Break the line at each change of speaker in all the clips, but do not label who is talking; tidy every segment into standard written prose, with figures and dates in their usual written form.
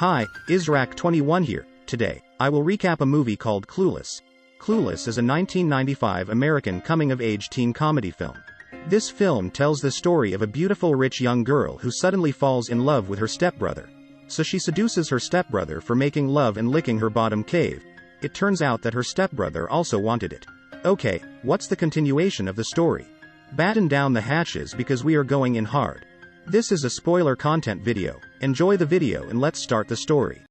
Hi, Israq21 here. Today, I will recap a movie called Clueless. Clueless is a 1995 American coming-of-age teen comedy film. This film tells the story of a beautiful rich young girl who suddenly falls in love with her stepbrother. So she seduces her stepbrother for making love and licking her bottom cave. It turns out that her stepbrother also wanted it. Okay, what's the continuation of the story? Batten down the hatches because we are going in hard. This is a spoiler content video. Enjoy the video and let's start the story.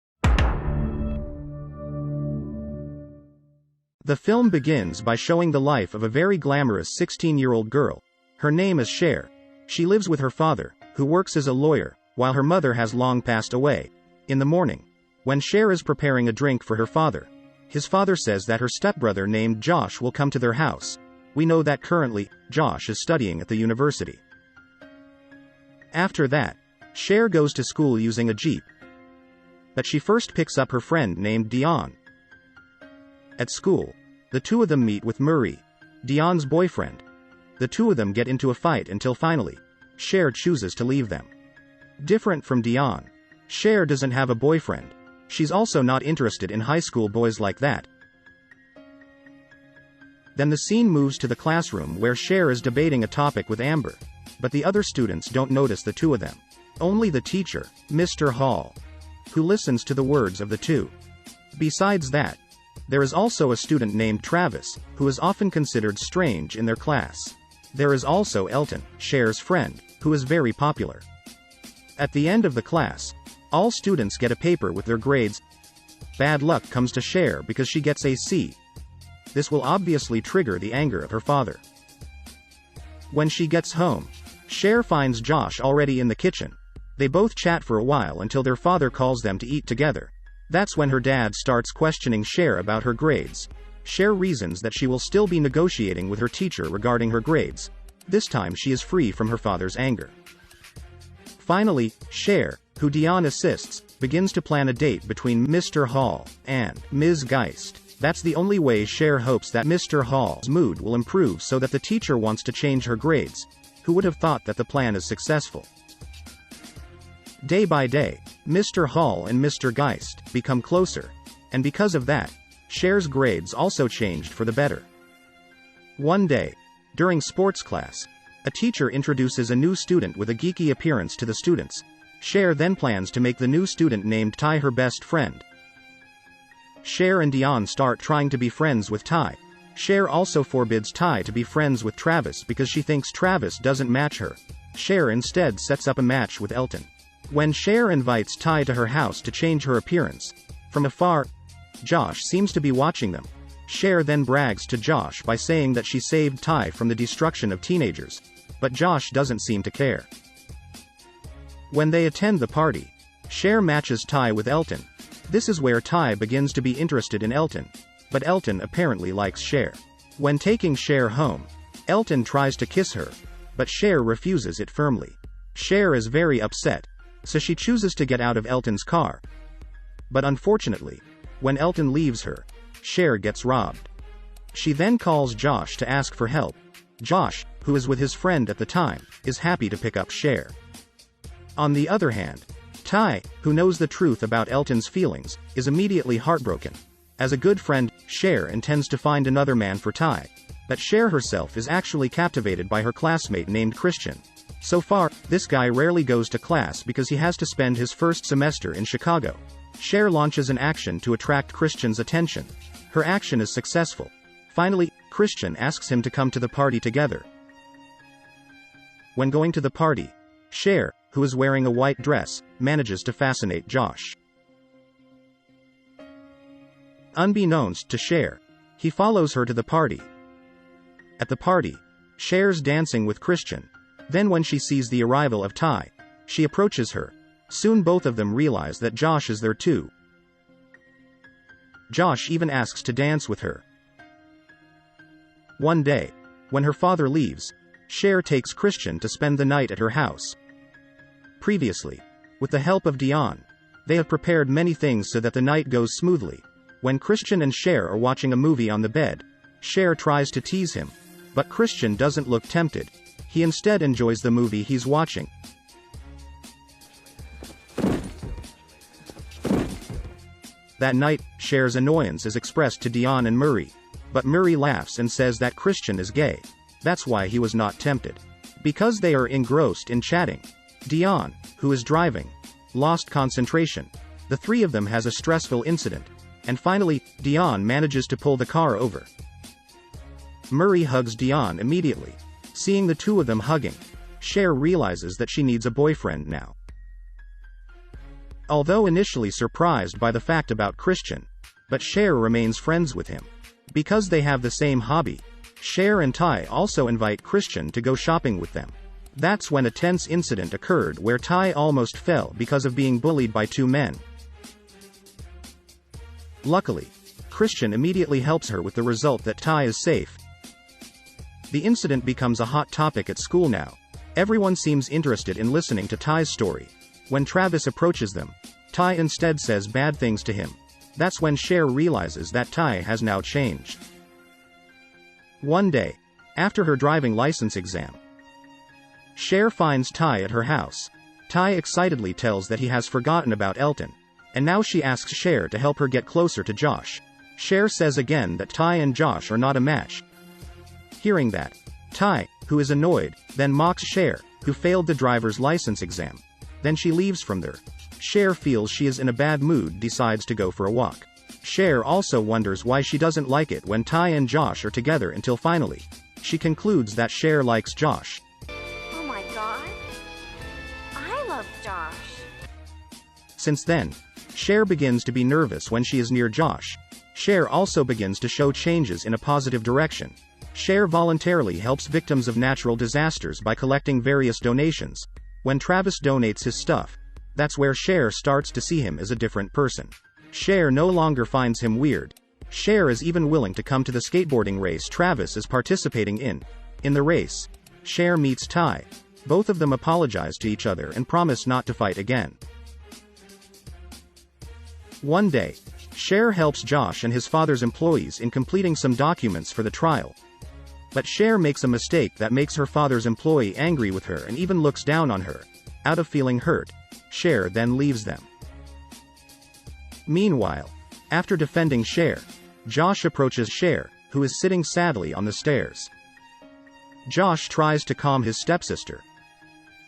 The film begins by showing the life of a very glamorous 16-year-old girl. Her name is Cher. She lives with her father, who works as a lawyer, while her mother has long passed away. In the morning, when Cher is preparing a drink for her father, his father says that her stepbrother named Josh will come to their house. We know that currently, Josh is studying at the university. After that, Cher goes to school using a Jeep. But she first picks up her friend named Dion. At school, the two of them meet with Murray, Dion's boyfriend. The two of them get into a fight until finally, Cher chooses to leave them. Different from Dion, Cher doesn't have a boyfriend. She's also not interested in high school boys like that. Then the scene moves to the classroom where Cher is debating a topic with Amber. But the other students don't notice the two of them. Only the teacher, Mr. Hall, who listens to the words of the two. Besides that, there is also a student named Travis, who is often considered strange in their class. There is also Elton, Cher's friend, who is very popular. At the end of the class, all students get a paper with their grades. Bad luck comes to Cher because she gets a C. This will obviously trigger the anger of her father. When she gets home, Cher finds Josh already in the kitchen. They both chat for a while until their father calls them to eat together. That's when her dad starts questioning Cher about her grades. Cher reasons that she will still be negotiating with her teacher regarding her grades. This time she is free from her father's anger. Finally, Cher, who Dion assists, begins to plan a date between Mr. Hall and Ms. Geist. That's the only way Cher hopes that Mr. Hall's mood will improve so that the teacher wants to change her grades. Who would have thought that the plan is successful? Day by day, Mr. Hall and Mr. Geist become closer, and because of that, Cher's grades also changed for the better. One day, during sports class, a teacher introduces a new student with a geeky appearance to the students. Cher then plans to make the new student named Ty her best friend. Cher and Dion start trying to be friends with Ty. Cher also forbids Ty to be friends with Travis because she thinks Travis doesn't match her. Cher instead sets up a match with Elton. When Cher invites Ty to her house to change her appearance, from afar, Josh seems to be watching them. Cher then brags to Josh by saying that she saved Ty from the destruction of teenagers, but Josh doesn't seem to care. When they attend the party, Cher matches Ty with Elton. This is where Ty begins to be interested in Elton. But Elton apparently likes Cher. When taking Cher home, Elton tries to kiss her, but Cher refuses it firmly. Cher is very upset, so she chooses to get out of Elton's car. But unfortunately, when Elton leaves her, Cher gets robbed. She then calls Josh to ask for help. Josh, who is with his friend at the time, is happy to pick up Cher. On the other hand, Ty, who knows the truth about Elton's feelings, is immediately heartbroken. As a good friend, Cher intends to find another man for Ty. But Cher herself is actually captivated by her classmate named Christian. So far, this guy rarely goes to class because he has to spend his first semester in Chicago. Cher launches an action to attract Christian's attention. Her action is successful. Finally, Christian asks him to come to the party together. When going to the party, Cher, who is wearing a white dress, manages to fascinate Josh. Unbeknownst to Cher, he follows her to the party. At the party, Cher's dancing with Christian. Then when she sees the arrival of Ty, she approaches her. Soon both of them realize that Josh is there too. Josh even asks to dance with her. One day, when her father leaves, Cher takes Christian to spend the night at her house. Previously, with the help of Dion, they have prepared many things so that the night goes smoothly. When Christian and Cher are watching a movie on the bed, Cher tries to tease him, but Christian doesn't look tempted. He instead enjoys the movie he's watching. That night, Cher's annoyance is expressed to Dion and Murray. But Murray laughs and says that Christian is gay. That's why he was not tempted. Because they are engrossed in chatting. Dion, who is driving, lost concentration. The three of them has a stressful incident. And finally, Dion manages to pull the car over. Murray hugs Dion immediately. Seeing the two of them hugging, Cher realizes that she needs a boyfriend now. Although initially surprised by the fact about Christian, but Cher remains friends with him. Because they have the same hobby, Cher and Ty also invite Christian to go shopping with them. That's when a tense incident occurred where Ty almost fell because of being bullied by two men. Luckily, Christian immediately helps her with the result that Ty is safe. The incident becomes a hot topic at school now. Everyone seems interested in listening to Ty's story. When Travis approaches them, Ty instead says bad things to him. That's when Cher realizes that Ty has now changed. One day, after her driving license exam, Cher finds Ty at her house. Ty excitedly tells that he has forgotten about Elton, and now she asks Cher to help her get closer to Josh. Cher says again that Ty and Josh are not a match. Hearing that, Ty, who is annoyed, then mocks Cher, who failed the driver's license exam. Then she leaves from there. Cher feels she is in a bad mood, decides to go for a walk. Cher also wonders why she doesn't like it when Ty and Josh are together until finally, she concludes that Cher likes Josh.
Oh my god, I love Josh.
Since then, Cher begins to be nervous when she is near Josh. Cher also begins to show changes in a positive direction. Cher voluntarily helps victims of natural disasters by collecting various donations. When Travis donates his stuff, that's where Cher starts to see him as a different person. Cher no longer finds him weird. Cher is even willing to come to the skateboarding race Travis is participating in. In the race, Cher meets Ty. Both of them apologize to each other and promise not to fight again. One day, Cher helps Josh and his father's employees in completing some documents for the trial. But Cher makes a mistake that makes her father's employee angry with her and even looks down on her. Out of feeling hurt, Cher then leaves them. Meanwhile, after defending Cher, Josh approaches Cher, who is sitting sadly on the stairs. Josh tries to calm his stepsister.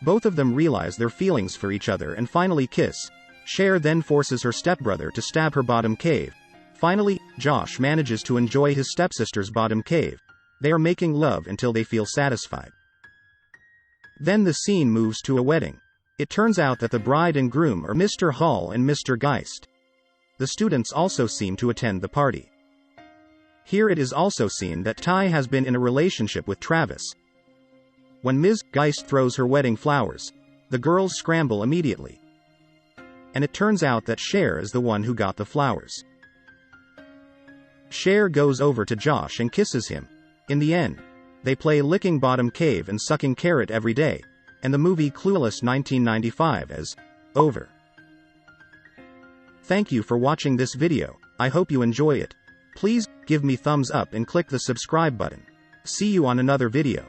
Both of them realize their feelings for each other and finally kiss. Cher then forces her stepbrother to stab her bottom cave. Finally, Josh manages to enjoy his stepsister's bottom cave. They are making love until they feel satisfied. Then the scene moves to a wedding. It turns out that the bride and groom are Mr. Hall and Mr. Geist. The students also seem to attend the party. Here it is also seen that Ty has been in a relationship with Travis. When Ms. Geist throws her wedding flowers, the girls scramble immediately. And it turns out that Cher is the one who got the flowers. Cher goes over to Josh and kisses him. In the end, they play licking bottom cave and sucking carrot every day, and the movie Clueless 1995 is over. Thank you for watching this video. I hope you enjoy it. Please give me thumbs up and click the subscribe button. See you on another video.